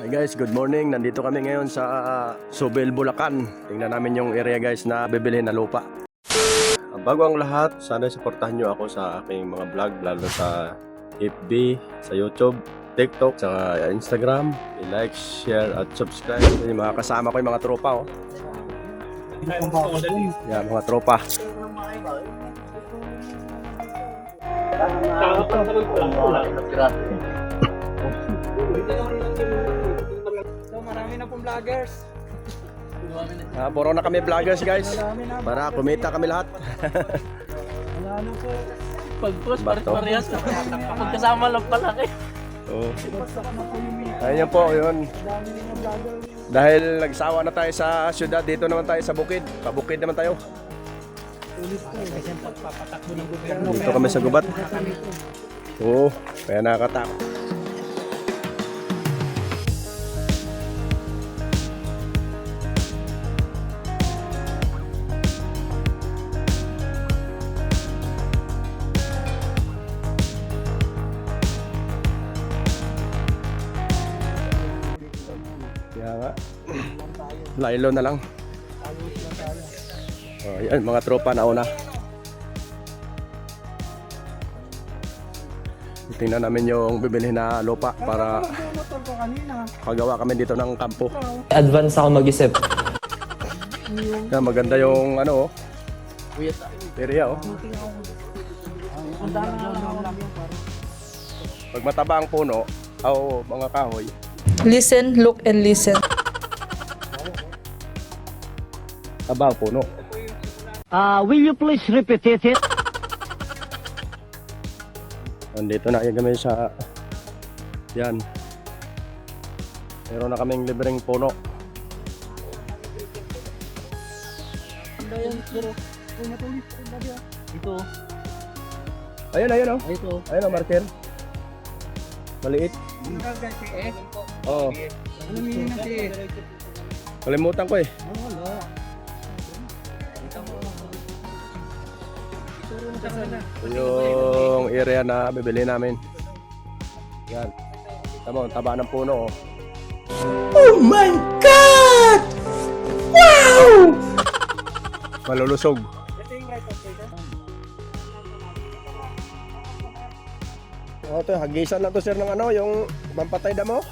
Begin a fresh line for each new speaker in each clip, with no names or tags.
Hi guys, good morning. Nandito kami ngayon sa Sobel, Bulacan. Tingnan namin yung area guys na bibilhin na lupa. Bago ang lahat, sana supportahan nyo ako sa aking mga vlog, lalo sa FB, sa YouTube, TikTok, sa Instagram. I-like, share at subscribe. Yung mga kasama ko yung mga tropa oh. Yan, mga tropa.
So marami na pong vloggers.
Puro na kami vloggers guys. Para kumita kami lahat.
Wala na po.
Pag-post, parehas na. Pagkasama lang pala kayo.
Oh.
Basta ka na po yung meet.
Ayun po, yun.
Dami ng vlogger.
Dahil nagsawa na tayo sa syudad, dito naman tayo sa bukid. Pabukid naman tayo.
Tulis ko. Kasi pagpapatakbo ng gobyerno.
Dito kami sa gubat. Oo, kaya nakakatakot. Kaya nga, laylo na lang. Oh, yan, mga tropa na una. Tingnan namin yung bibilhin na lupa para
Motor ko kanina.
kagawa kami dito ng kampo.
Advance ako mag-isip.
Yan, maganda yung ano oh, area oh.
Ang dami na lang.
Pag mataba ang puno, o mga kahoy,
Listen, look, and listen.
taba ang puno.
Will you please repeat it?
Nandito na kami sa yan. Meron na kaming libreng puno.
Ito.
Ayun, ayun oh.
Ito.
Ayun oh, marker. Maliit. Oo.
Ano meaning na si?
Kalimutan ko eh. Ito yung area na bibili namin. Yan. Tama, taba ng puno oh.
Oh my God! Wow!
Malulusog.
Ito yung right of way.
Oh, ito, hagisan na to sir ng ano, yung pampatay damo.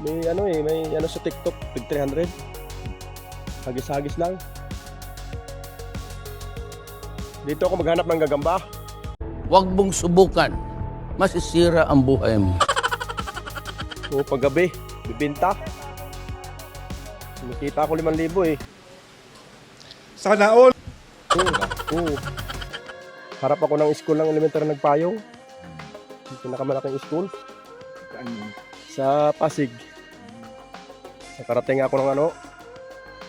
May ano eh, may ano sa TikTok, tig 300. Hagis-hagis lang. Dito ako maghanap ng gagamba.
Huwag mong subukan. Masisira ang buhay mo.
O paggabi, bibinta. Nakita ko 5,000 eh.
Sana all.
Oo. Harap ako ng school ng elementary nagpayong. Yung pinakamalaking school. Sa Pasig. Nakarating ako ng ano,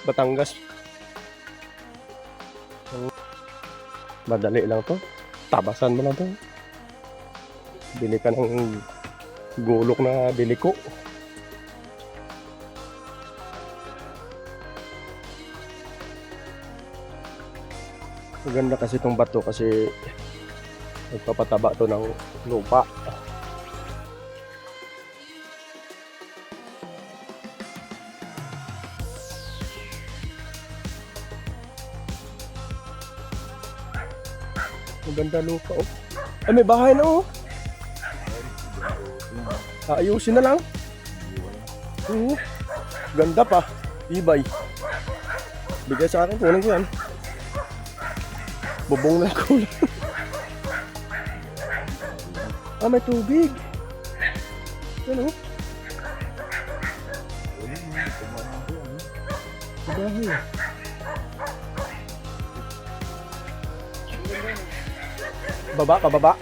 Batangas. Madali lang to. Tabasan mo lang to. Bili ka ng gulok na biliko. Maganda kasi itong bato kasi nagpapataba to ng lupa. Maganda lupa oh. Ay, may bahay na oh. Ayusin na lang. Oo. Ganda pa. Ibay. Bigay sa akin. Kunin ko yan. Bubong na ko lang. May tubig. Yan oh. Bahay. Baba, pababa.